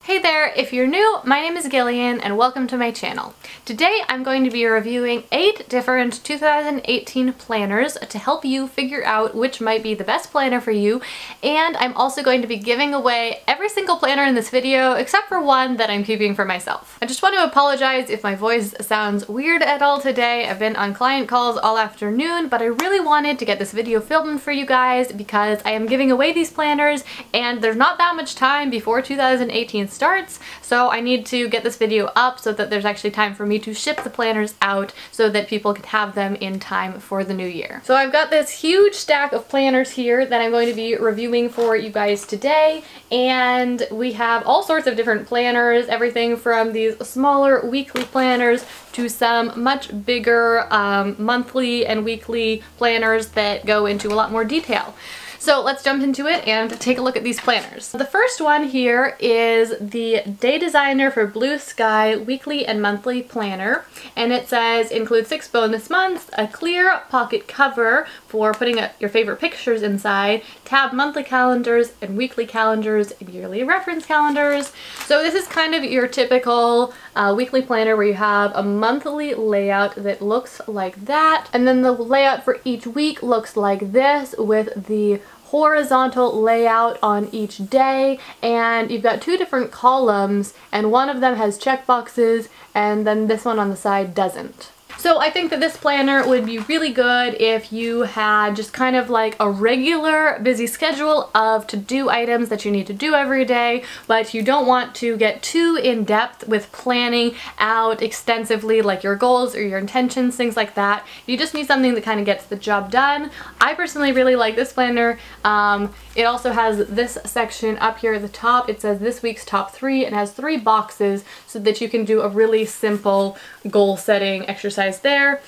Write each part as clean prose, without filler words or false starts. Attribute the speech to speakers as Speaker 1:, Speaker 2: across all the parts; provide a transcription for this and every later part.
Speaker 1: Hey there, if you're new, my name is Gillian and welcome to my channel. Today I'm going to be reviewing 8 different 2018 planners to help you figure out which might be the best planner for you, and I'm also going to be giving away every single planner in this video except for one that I'm keeping for myself. I just want to apologize if my voice sounds weird at all today. I've been on client calls all afternoon, but I really wanted to get this video filmed for you guys because I am giving away these planners and there's not that much time before 2018 starts, so I need to get this video up so that there's actually time for me to ship the planners out so that people can have them in time for the new year. So I've got this huge stack of planners here that I'm going to be reviewing for you guys today, and we have all sorts of different planners, everything from these smaller weekly planners to some much bigger monthly and weekly planners that go into a lot more detail. So let's jump into it and take a look at these planners. The first one here is the Day Designer for BlueSky Weekly and Monthly Planner, and it says includes 6 bonus months, a clear pocket cover for putting your favorite pictures inside, tab monthly calendars and weekly calendars and yearly reference calendars. So this is kind of your typical weekly planner where you have a monthly layout that looks like that, and then the layout for each week looks like this with the horizontal layout on each day, and you've got 2 different columns and one of them has checkboxes and then this one on the side doesn't. So I think that this planner would be really good if you had just kind of like a regular busy schedule of to-do items that you need to do every day, but you don't want to get too in-depth with planning out extensively like your goals or your intentions, things like that. You just need something that kind of gets the job done. I personally really like this planner. It also has this section up here at the top. It says this week's top 3 and has 3 boxes so that you can do a really simple goal setting exercise there.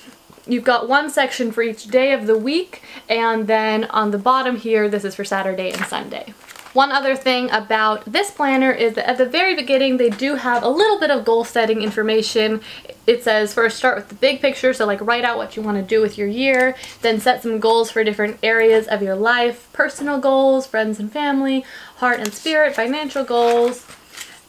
Speaker 1: You've got 1 section for each day of the week, and then on the bottom here, this is for Saturday and Sunday. One other thing about this planner is that at the very beginning they do have a little bit of goal setting information. It says first start with the big picture, so like write out what you want to do with your year, then set some goals for different areas of your life, personal goals, friends and family, heart and spirit, financial goals.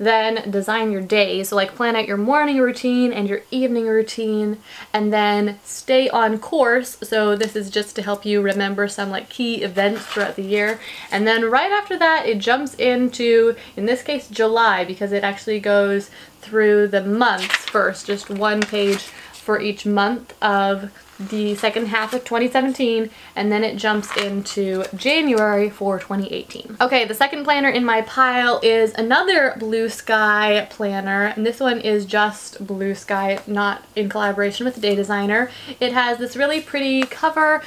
Speaker 1: Then design your day, so like plan out your morning routine and your evening routine, and then stay on course, so this is just to help you remember some like key events throughout the year. And then right after that it jumps into, in this case, July, because it actually goes through the months first, just 1 page for each month of the second half of 2017, and then it jumps into January for 2018. Okay, the second planner in my pile is another BlueSky planner, and this one is just BlueSky, not in collaboration with the Day Designer. It has this really pretty cover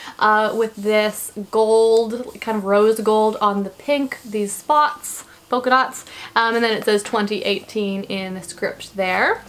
Speaker 1: with this gold, kind of rose gold on the pink, these spots, polka dots, and then it says 2018 in the script there.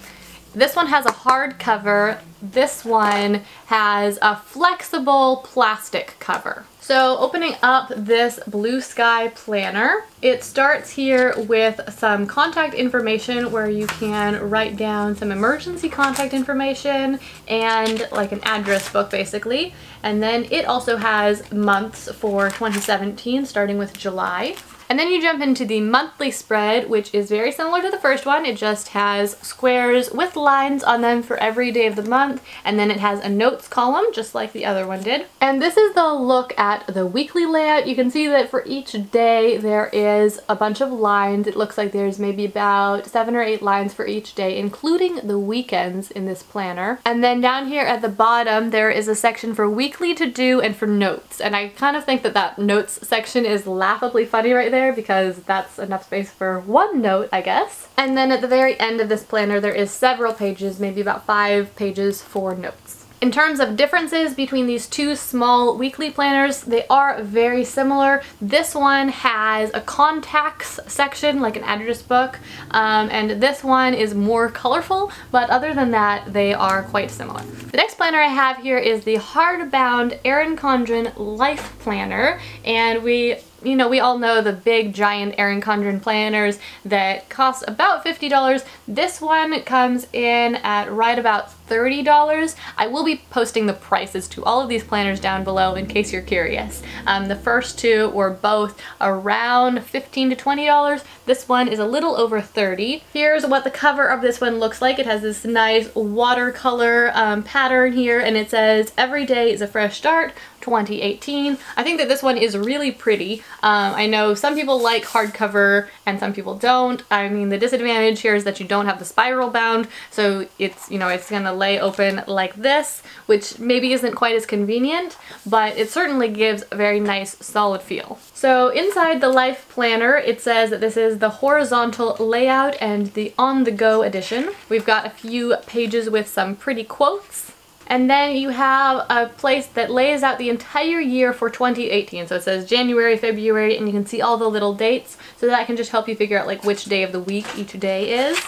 Speaker 1: This one has a hardcover. This one has a flexible plastic cover. So opening up this BlueSky planner, it starts here with some contact information where you can write down some emergency contact information and like an address book basically. And then it also has months for 2017 starting with July. And then you jump into the monthly spread, which is very similar to the first one. It just has squares with lines on them for every day of the month, and then it has a notes column just like the other one did. And this is the look at the weekly layout. You can see that for each day there is a bunch of lines. It looks like there's maybe about 7 or 8 lines for each day, including the weekends in this planner. And then down here at the bottom there is a section for weekly to do and for notes, and I kind of think that that notes section is laughably funny right there, because that's enough space for 1 note, I guess. And then at the very end of this planner there is several pages, maybe about 5 pages for notes. In terms of differences between these 2 small weekly planners, they are very similar. This one has a contacts section, like an address book, and this one is more colorful, but other than that, they are quite similar. The next planner I have here is the hardbound Erin Condren Life Planner, and we you know, we all know the big giant Erin Condren planners that cost about $50. This one comes in at right about $30. I will be posting the prices to all of these planners down below in case you're curious. The first two were both around $15 to $20. This one is a little over $30. Here's what the cover of this one looks like. It has this nice watercolor pattern here, and it says, "Every day is a fresh start, 2018. I think that this one is really pretty. I know some people like hardcover and some people don't. I mean, the disadvantage here is that you don't have the spiral bound, so it's, you know, it's gonna lay open like this, which maybe isn't quite as convenient, but it certainly gives a very nice solid feel. So inside the Life Planner, it says that this is the horizontal layout and the on-the-go edition. We've got a few pages with some pretty quotes. And then you have a place that lays out the entire year for 2018. So it says January, February, and you can see all the little dates. So that can just help you figure out like which day of the week each day is.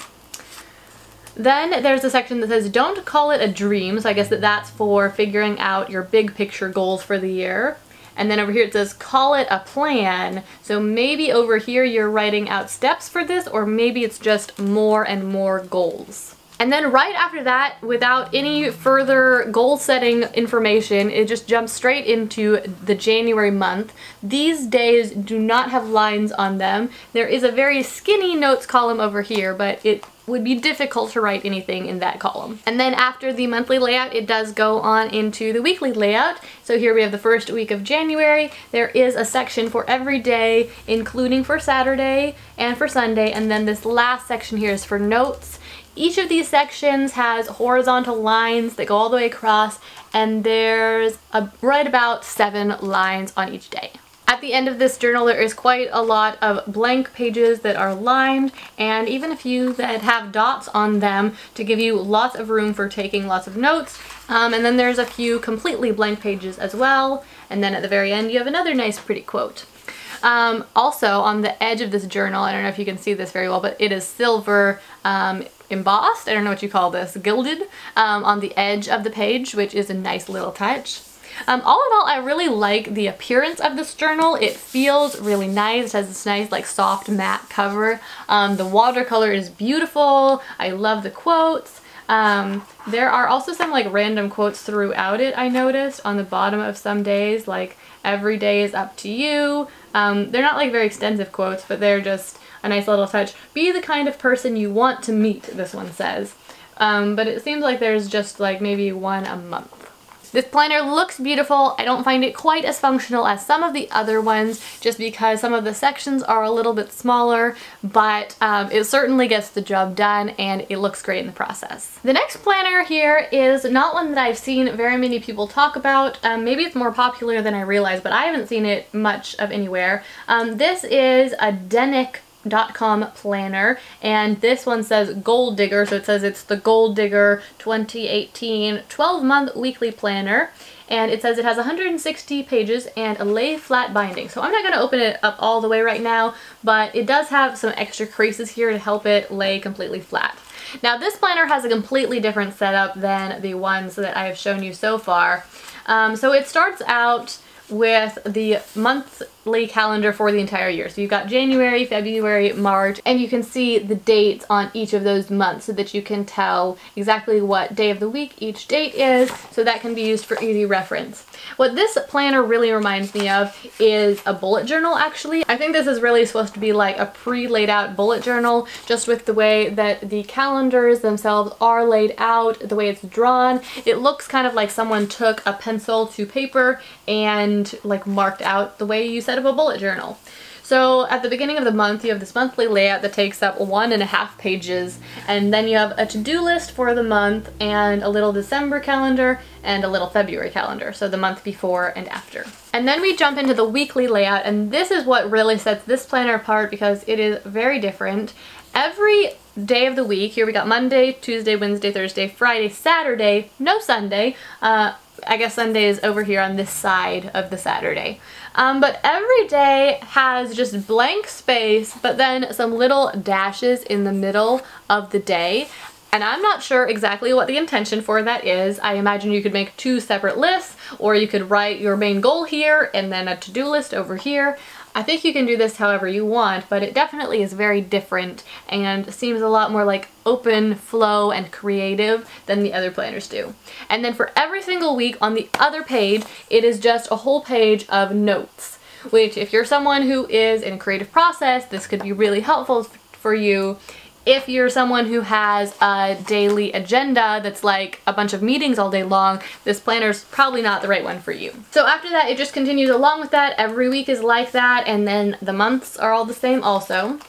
Speaker 1: Then there's a section that says don't call it a dream. So I guess that's for figuring out your big picture goals for the year. And then over here it says call it a plan. So maybe over here you're writing out steps for this, or maybe it's just more and more goals. And then right after that, without any further goal setting information, it just jumps straight into the January month. These days do not have lines on them. There is a very skinny notes column over here, but it would be difficult to write anything in that column. And then after the monthly layout, it does go on into the weekly layout. So here we have the first week of January. There is a section for every day, including for Saturday and for Sunday. And then this last section here is for notes. Each of these sections has horizontal lines that go all the way across, and there's right about 7 lines on each day. At the end of this journal, there is quite a lot of blank pages that are lined, and even a few that have dots on them to give you lots of room for taking lots of notes. And then there's a few completely blank pages as well, and then at the very end you have another nice pretty quote. Also on the edge of this journal, I don't know if you can see this very well, but it is silver embossed, I don't know what you call this, gilded, on the edge of the page, which is a nice little touch. All in all, I really like the appearance of this journal. It feels really nice. It has this nice like soft matte cover. The watercolor is beautiful. I love the quotes. There are also some like random quotes throughout it, I noticed, on the bottom of some days, like every day is up to you. They're not like very extensive quotes, but they're just a nice little touch. Be the kind of person you want to meet, this one says. But it seems like there's just like maybe one a month. This planner looks beautiful. I don't find it quite as functional as some of the other ones just because some of the sections are a little bit smaller, but it certainly gets the job done and it looks great in the process. The next planner here is not one that I've seen very many people talk about. Maybe it's more popular than I realize, but I haven't seen it much of anywhere. This is a Zdenek.com planner, and this one says Gold Digger, so it says it's the Gold Digger 2018 12-month weekly planner, and it says it has 160 pages and a lay flat binding. So I'm not going to open it up all the way right now, but it does have some extra creases here to help it lay completely flat. Now this planner has a completely different setup than the ones that I have shown you so far. So it starts out with the monthly calendar for the entire year. So you've got January, February, March, and you can see the dates on each of those months so that you can tell exactly what day of the week each date is, so that can be used for easy reference. What this planner really reminds me of is a bullet journal, actually. I think this is really supposed to be like a pre-laid out bullet journal, just with the way that the calendars themselves are laid out, the way it's drawn. It looks kind of like someone took a pencil to paper and like marked out the way you set up a bullet journal. So at the beginning of the month, you have this monthly layout that takes up 1.5 pages, and then you have a to-do list for the month and a little December calendar and a little February calendar, so the month before and after. And then we jump into the weekly layout, and this is what really sets this planner apart because it is very different. Every day of the week, here we got Monday, Tuesday, Wednesday, Thursday, Friday, Saturday, no Sunday. I guess Sunday is over here on this side of the Saturday. But every day has just blank space, but then some little dashes in the middle of the day. And I'm not sure exactly what the intention for that is. I imagine you could make 2 separate lists, or you could write your main goal here and then a to-do list over here. I think you can do this however you want, but it definitely is very different and seems a lot more like open flow and creative than the other planners do. And then for every single week on the other page, it is just a whole page of notes, which if you're someone who is in a creative process, this could be really helpful for you. If you're someone who has a daily agenda that's like a bunch of meetings all day long, this planner's probably not the right one for you. So after that, it just continues along with that. Every week is like that, and then the months are all the same also.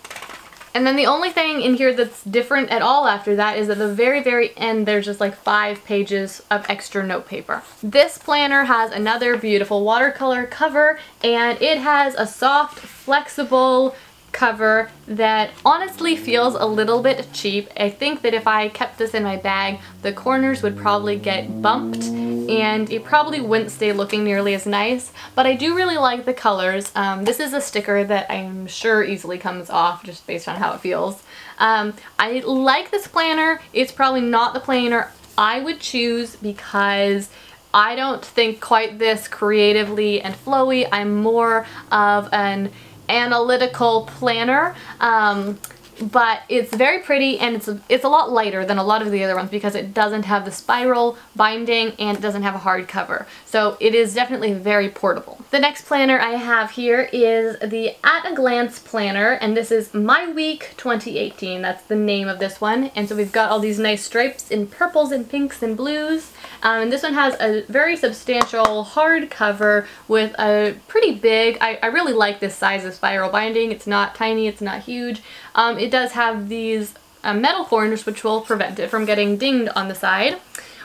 Speaker 1: And then the only thing in here that's different at all after that is at the very, very end, there's just like 5 pages of extra note paper. This planner has another beautiful watercolor cover, and it has a soft, flexible cover that honestly feels a little bit cheap. I think that if I kept this in my bag, the corners would probably get bumped and it probably wouldn't stay looking nearly as nice, but I do really like the colors. This is a sticker that I'm sure easily comes off just based on how it feels. I like this planner. It's probably not the planner I would choose because I don't think quite this creatively and flowy. I'm more of an analytical planner, but it's very pretty, and it's a lot lighter than a lot of the other ones because it doesn't have the spiral binding and it doesn't have a hard cover. So it is definitely very portable. The next planner I have here is the At a Glance planner, and this is My Week 2018. That's the name of this one. And so we've got all these nice stripes in purples and pinks and blues. And this one has a very substantial hardcover with a pretty big, I really like this size of spiral binding. It's not tiny, it's not huge. It does have these metal corners which will prevent it from getting dinged on the side.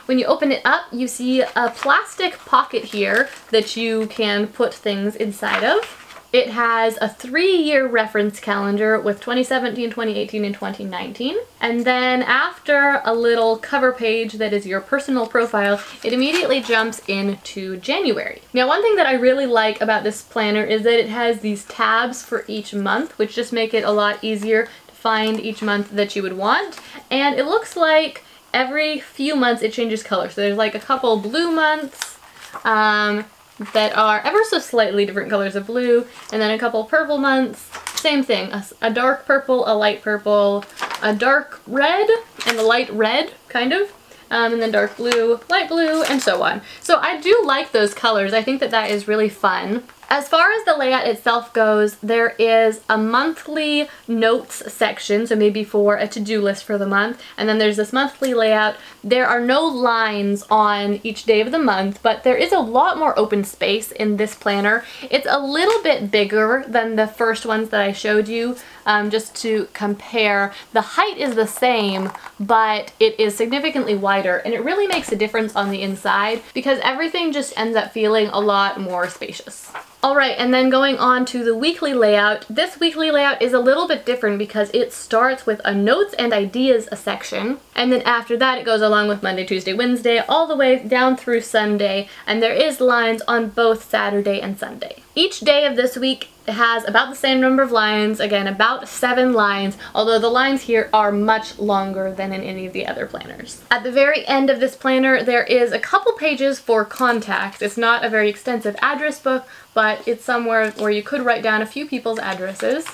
Speaker 1: When you open it up, you see a plastic pocket here that you can put things inside of. It has a 3-year reference calendar with 2017, 2018, and 2019. And then after a little cover page that is your personal profile, it immediately jumps into January. Now, one thing that I really like about this planner is that it has these tabs for each month, which just make it a lot easier to find each month that you would want. And it looks like every few months it changes color. So there's like a couple blue months, that are ever so slightly different colors of blue, and then a couple purple months, same thing, a dark purple, a light purple, a dark red, and a light red, kind of, and then dark blue, light blue, and so on. So I do like those colors. I think that that is really fun. As far as the layout itself goes, there is a monthly notes section, so maybe for a to-do list for the month, and then there's this monthly layout. There are no lines on each day of the month, but there is a lot more open space in this planner. It's a little bit bigger than the first ones that I showed you, just to compare. The height is the same, but it is significantly wider, and it really makes a difference on the inside because everything just ends up feeling a lot more spacious. Alright, and then going on to the weekly layout. This weekly layout is a little bit different because it starts with a notes and ideas section, and then after that it goes along with Monday, Tuesday, Wednesday, all the way down through Sunday, and there is lines on both Saturday and Sunday. Each day of this week has about the same number of lines, again about 7 lines, although the lines here are much longer than in any of the other planners. At the very end of this planner there is a couple pages for contacts. It's not a very extensive address book, but it's somewhere where you could write down a few people's addresses.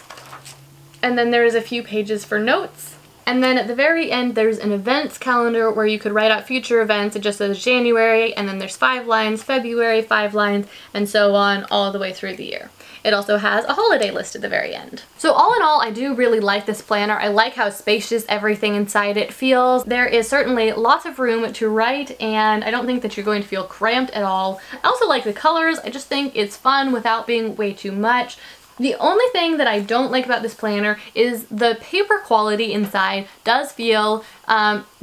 Speaker 1: And then there is a few pages for notes. And then at the very end there's an events calendar where you could write out future events. It just says January, and then there's 5 lines, February 5 lines, and so on all the way through the year. It also has a holiday list at the very end. So all in all, I do really like this planner. I like how spacious everything inside it feels. There is certainly lots of room to write, and I don't think that you're going to feel cramped at all. I also like the colors. I just think it's fun without being way too much. The only thing that I don't like about this planner is the paper quality inside does feel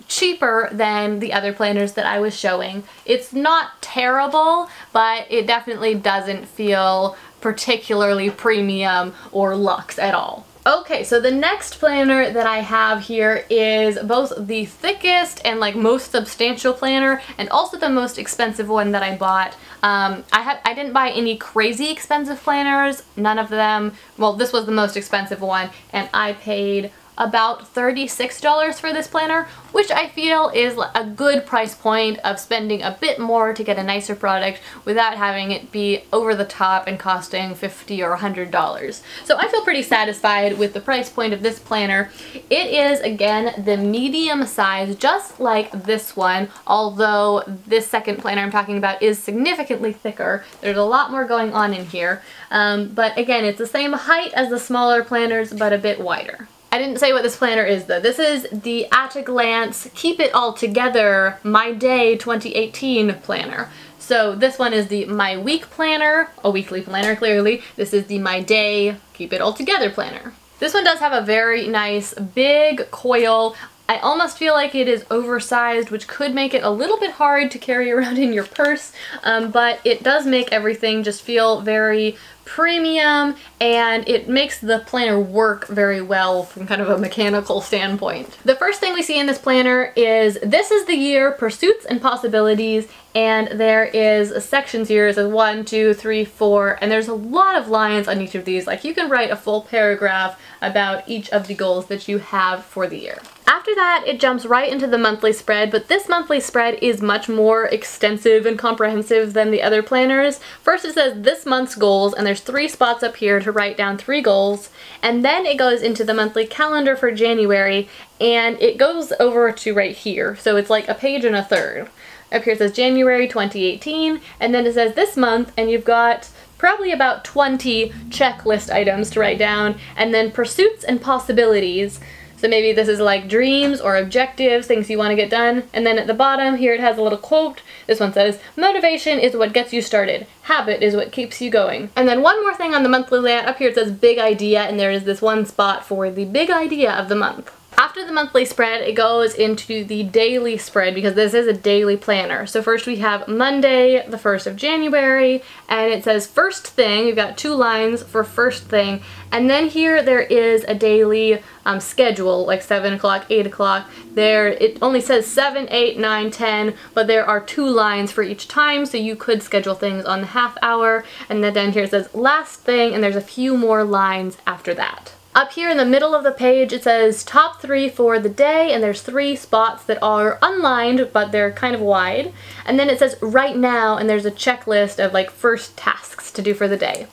Speaker 1: cheaper than the other planners that I was showing. It's not terrible, but it definitely doesn't feel particularly premium or luxe at all. Okay, so the next planner that I have here is both the thickest and like most substantial planner, and also the most expensive one that I bought. I didn't buy any crazy expensive planners, none of them. Well, this was the most expensive one, and I paid about $36 for this planner, which I feel is a good price point of spending a bit more to get a nicer product without having it be over the top and costing $50 or $100. So I feel pretty satisfied with the price point of this planner. It is, again, the medium size, just like this one, although this second planner I'm talking about is significantly thicker. There's a lot more going on in here. But again, it's the same height as the smaller planners, but a bit wider. I didn't say what this planner is though. This is the At a Glance Keep It All Together My Day 2018 planner. So this one is the My Week planner, a weekly planner clearly. This is the My Day Keep It All Together planner. This one does have a very nice big coil. I almost feel like it is oversized, which could make it a little bit hard to carry around in your purse, but it does make everything just feel very premium, and it makes the planner work very well from kind of a mechanical standpoint. The first thing we see in this planner is This Is the Year, Pursuits and Possibilities, and there is sections here. It says 1, 2, 3, 4, and there's a lot of lines on each of these. Like, you can write a full paragraph about each of the goals that you have for the year. After that, it jumps right into the monthly spread, but this monthly spread is much more extensive and comprehensive than the other planners. First it says this month's goals, and there's 3 spots up here to write down 3 goals, and then it goes into the monthly calendar for January, and it goes over to right here, so it's like a page and a third. Up here it says January 2018, and then it says this month, and you've got probably about 20 checklist items to write down, and then pursuits and possibilities. So maybe this is like dreams or objectives, things you want to get done. And then at the bottom here it has a little quote. This one says, motivation is what gets you started. Habit is what keeps you going. And then one more thing on the monthly layout. Up here it says big idea, and there is this one spot for the big idea of the month. After the monthly spread, it goes into the daily spread because this is a daily planner. So first we have Monday, the 1st of January, and it says first thing. You've got 2 lines for first thing, and then here there is a daily schedule, like 7 o'clock, 8 o'clock. There, it only says 7, 8, 9, 10, but there are 2 lines for each time, so you could schedule things on the half hour. And then down here it says last thing, and there's a few more lines after that. Up here in the middle of the page it says top 3 for the day, and there's 3 spots that are unlined but they're kind of wide. And then it says right now, and there's a checklist of like first tasks to do for the day.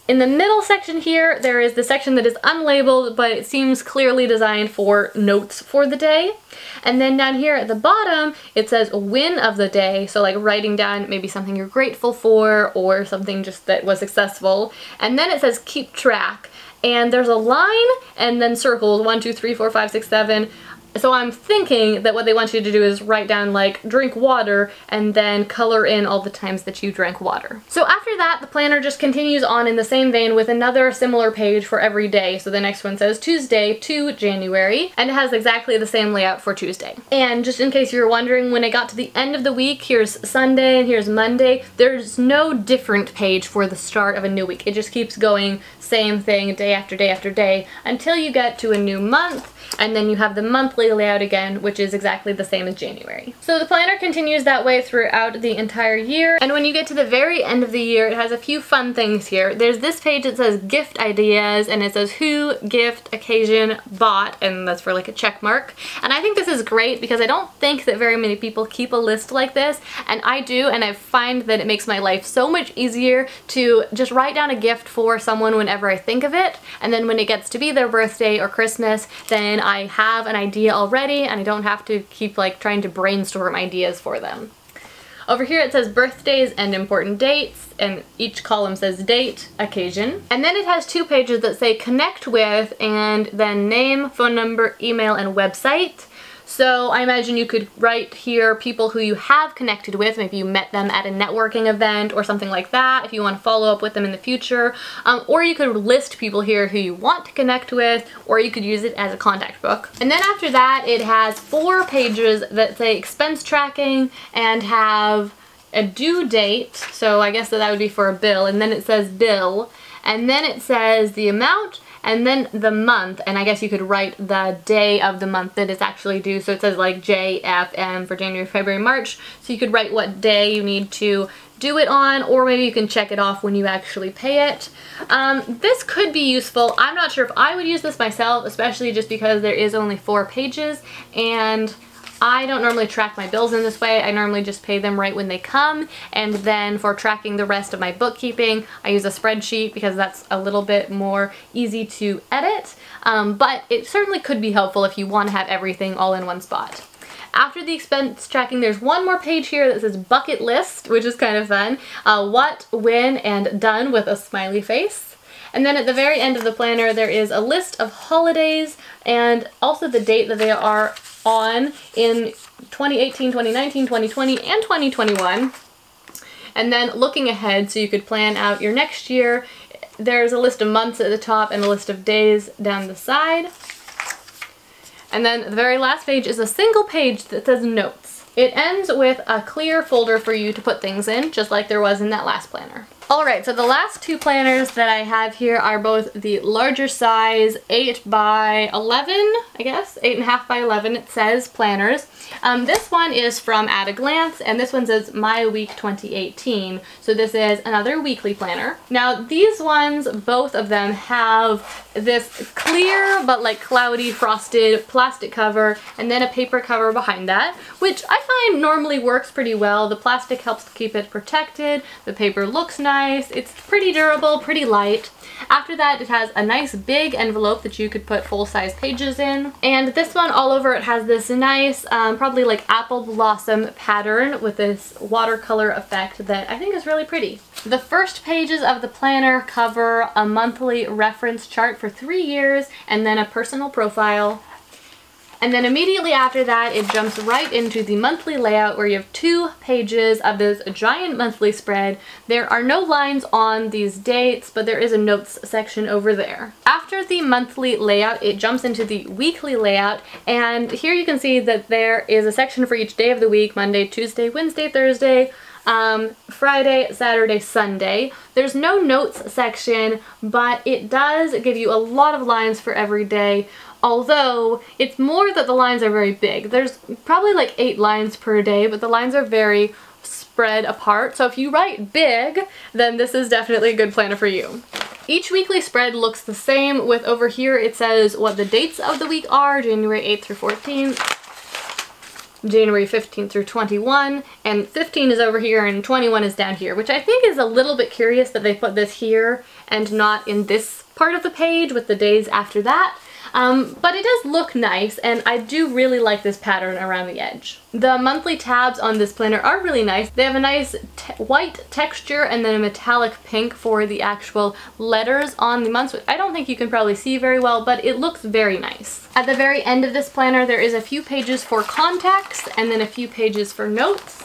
Speaker 1: In the middle section here there is the section that is unlabeled, but it seems clearly designed for notes for the day. And then down here at the bottom it says win of the day, so like writing down maybe something you're grateful for or something just that was successful. And then it says keep track. And there's a line and then circles 1, 2, 3, 4, 5, 6, 7. So I'm thinking that what they want you to do is write down like drink water and then color in all the times that you drank water. So after that, the planner just continues on in the same vein with another similar page for every day. So the next one says Tuesday to January, and it has exactly the same layout for Tuesday. And just in case you're wondering, when I got to the end of the week, here's Sunday and here's Monday, there's no different page for the start of a new week. It just keeps going same thing day after day after day until you get to a new month, and then you have the monthly layout again, which is exactly the same as January. So the planner continues that way throughout the entire year, and when you get to the very end of the year, it has a few fun things here. There's this page that says gift ideas, and it says who, gift, occasion, bought, and that's for like a check mark. And I think this is great because I don't think that very many people keep a list like this, and I do, and I find that it makes my life so much easier to just write down a gift for someone whenever I think of it, and then when it gets to be their birthday or Christmas, then I have an idea already and I don't have to keep like trying to brainstorm ideas for them. Over here it says birthdays and important dates, and each column says date, occasion. And then it has 2 pages that say connect with, and then name, phone number, email, and website. So I imagine you could write here people who you have connected with, maybe you met them at a networking event or something like that if you want to follow up with them in the future, or you could list people here who you want to connect with, or you could use it as a contact book. And then after that it has 4 pages that say expense tracking and have a due date, so I guess that would be for a bill, and then it says bill, and then it says the amount, and then the month, and I guess you could write the day of the month that it's actually due. So it says like JFM for January, February, March. So you could write what day you need to do it on, or maybe you can check it off when you actually pay it. This could be useful. I'm not sure if I would use this myself, especially just because there is only 4 pages, and I don't normally track my bills in this way. I normally just pay them right when they come, and then for tracking the rest of my bookkeeping, I use a spreadsheet because that's a little bit more easy to edit, but it certainly could be helpful if you want to have everything all in one spot. After the expense tracking, there's one more page here that says bucket list, which is kind of fun. What, when, and done with a smiley face. And then at the very end of the planner, there is a list of holidays and also the date that they are on in 2018, 2019, 2020, and 2021. And then looking ahead, so you could plan out your next year, there's a list of months at the top and a list of days down the side. And then the very last page is a single page that says notes. It ends with a clear folder for you to put things in, just like there was in that last planner. Alright, so the last 2 planners that I have here are both the larger size 8 by 11, I guess, 8.5 by 11 it says, planners. This one is from At a Glance, and this one says My Week 2018, so this is another weekly planner. Now these ones, both of them, have this clear but like cloudy frosted plastic cover and then a paper cover behind that, which I find normally works pretty well. The plastic helps to keep it protected, the paper looks nice, it's pretty durable, pretty light. After that, it has a nice big envelope that you could put full-size pages in. And this one, all over it has this nice, probably like apple blossom pattern with this watercolor effect that I think is really pretty. The first pages of the planner cover a monthly reference chart for 3 years and then a personal profile. And then immediately after that, it jumps right into the monthly layout where you have 2 pages of this giant monthly spread. There are no lines on these dates, but there is a notes section over there. After the monthly layout, it jumps into the weekly layout, and here you can see that there is a section for each day of the week: Monday, Tuesday, Wednesday, Thursday, Friday, Saturday, Sunday. There's no notes section, but it does give you a lot of lines for every day. Although, it's more that the lines are very big. There's probably like 8 lines per day, but the lines are very spread apart. So if you write big, then this is definitely a good planner for you. Each weekly spread looks the same, with over here it says what the dates of the week are: January 8th through 14th, January 15th through 21, and 15 is over here and 21 is down here, which I think is a little bit curious that they put this here and not in this part of the page with the days after that. But it does look nice, and I do really like this pattern around the edge. The monthly tabs on this planner are really nice. They have a nice white texture and then a metallic pink for the actual letters on the months, which I don't think you can probably see very well, but it looks very nice. At the very end of this planner, there is a few pages for contacts and then a few pages for notes.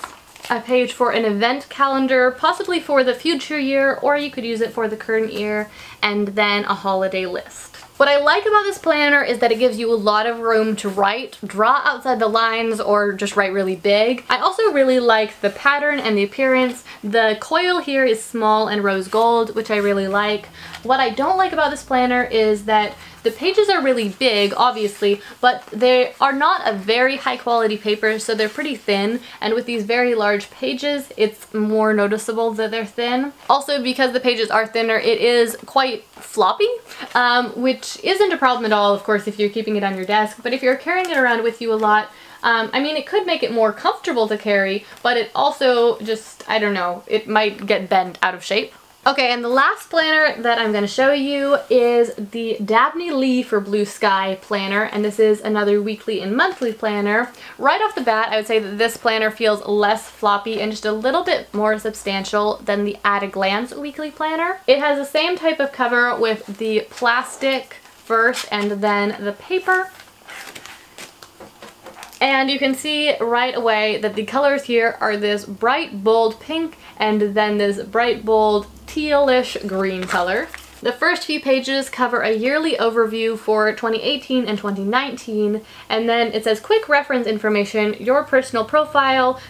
Speaker 1: A page for an event calendar, possibly for the future year, or you could use it for the current year, and then a holiday list. What I like about this planner is that it gives you a lot of room to write, draw outside the lines, or just write really big. I also really like the pattern and the appearance. The coil here is small and rose gold, which I really like. What I don't like about this planner is that the pages are really big, obviously, but they are not a very high quality paper, so they're pretty thin, and with these very large pages, it's more noticeable that they're thin. Also, because the pages are thinner, it is quite floppy, which isn't a problem at all, of course, if you're keeping it on your desk, but if you're carrying it around with you a lot, I mean, it could make it more comfortable to carry, but it also just, I don't know, it might get bent out of shape. Okay, and the last planner that I'm going to show you is the Dabney Lee for BlueSky planner, and this is another weekly and monthly planner. Right off the bat, I would say that this planner feels less floppy and just a little bit more substantial than the At a Glance weekly planner. It has the same type of cover with the plastic first and then the paper. And you can see right away that the colors here are this bright bold pink and then this bright bold tealish green color. The first few pages cover a yearly overview for 2018 and 2019, and then it says quick reference information, your personal profile,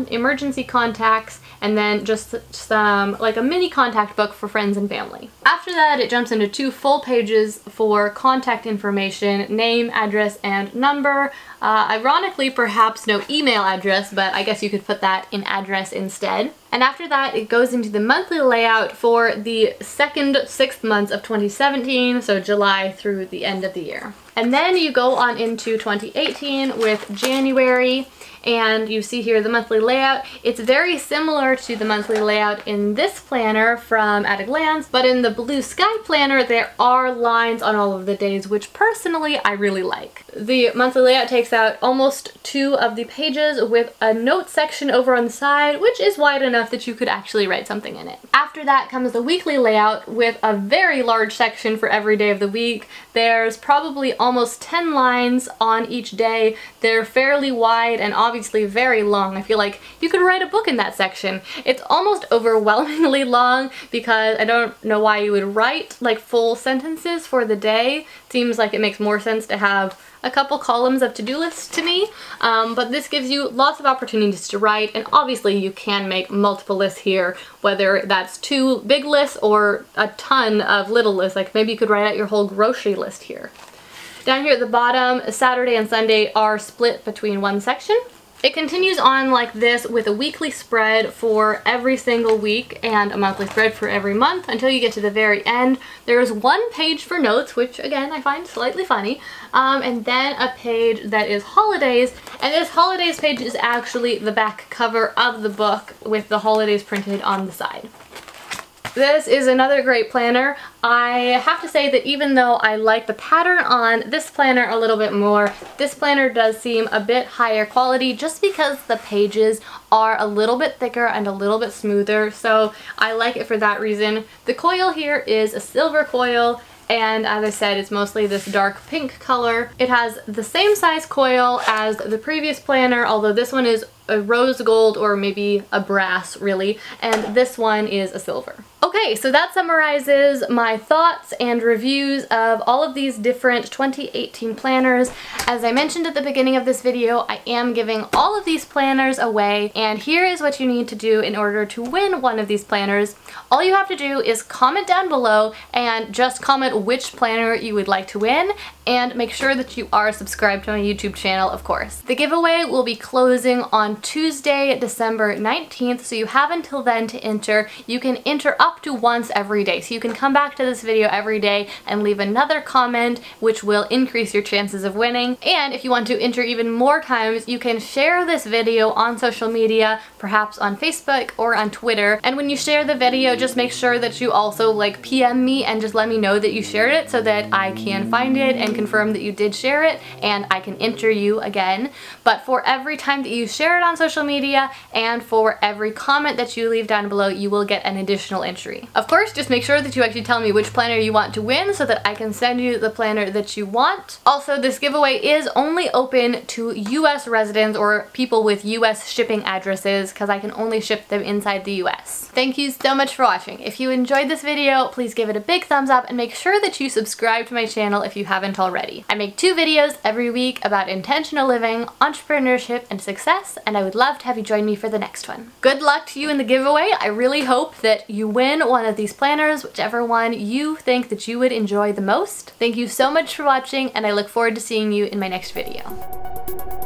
Speaker 1: emergency contacts, and then just some, like a mini contact book for friends and family. After that, it jumps into 2 full pages for contact information, name, address, and number. Ironically, perhaps no email address, but I guess you could put that in address instead. And after that, it goes into the monthly layout for the second 6 months of 2017, so July through the end of the year. And then you go on into 2018 with January, and you see here the monthly layout. It's very similar to the monthly layout in this planner from At a Glance, but in the BlueSky planner there are lines on all of the days, which personally I really like. The monthly layout takes out almost 2 of the pages with a note section over on the side, which is wide enough that you could actually write something in it. After that comes the weekly layout with a very large section for every day of the week. There's probably almost 10 lines on each day. They're fairly wide and obviously very long. I feel like you could write a book in that section. It's almost overwhelmingly long because I don't know why you would write like full sentences for the day. Seems like it makes more sense to have a couple columns of to-do lists to me, but this gives you lots of opportunities to write, and obviously you can make multiple lists here, whether that's 2 big lists or a ton of little lists. Like maybe you could write out your whole grocery list here. Down here at the bottom, Saturday and Sunday are split between one section. It continues on like this with a weekly spread for every single week and a monthly spread for every month until you get to the very end. There's 1 page for notes, which again I find slightly funny, and then a page that is holidays, and this holidays page is actually the back cover of the book with the holidays printed on the side. This is another great planner. I have to say that even though I like the pattern on this planner a little bit more, this planner does seem a bit higher quality just because the pages are a little bit thicker and a little bit smoother, so I like it for that reason. The coil here is a silver coil, and as I said, it's mostly this dark pink color. It has the same size coil as the previous planner, although this one is a rose gold or maybe a brass really, and this one is a silver. Okay, so that summarizes my thoughts and reviews of all of these different 2018 planners. As I mentioned at the beginning of this video, I am giving all of these planners away, and here is what you need to do in order to win one of these planners. All you have to do is comment down below and just comment which planner you would like to win, and make sure that you are subscribed to my YouTube channel, of course. The giveaway will be closing on Tuesday, December 19th, so you have until then to enter. You can enter up to once every day, so you can come back to this video every day and leave another comment, which will increase your chances of winning. And if you want to enter even more times, you can share this video on social media, perhaps on Facebook or on Twitter. And when you share the video, just make sure that you also like PM me and just let me know that you shared it so that I can find it and confirm that you did share it and I can enter you again. But for every time that you share it on social media and for every comment that you leave down below, you will get an additional entry. Of course, just make sure that you actually tell me which planner you want to win so that I can send you the planner that you want. Also, this giveaway is only open to US residents or people with US shipping addresses because I can only ship them inside the US. Thank you so much for watching. If you enjoyed this video, please give it a big thumbs up and make sure that you subscribe to my channel if you haven't already. I make 2 videos every week about intentional living, entrepreneurship, and success, and I would love to have you join me for the next one. Good luck to you in the giveaway. I really hope that you win one of these planners, whichever one you think that you would enjoy the most. Thank you so much for watching, and I look forward to seeing you in my next video.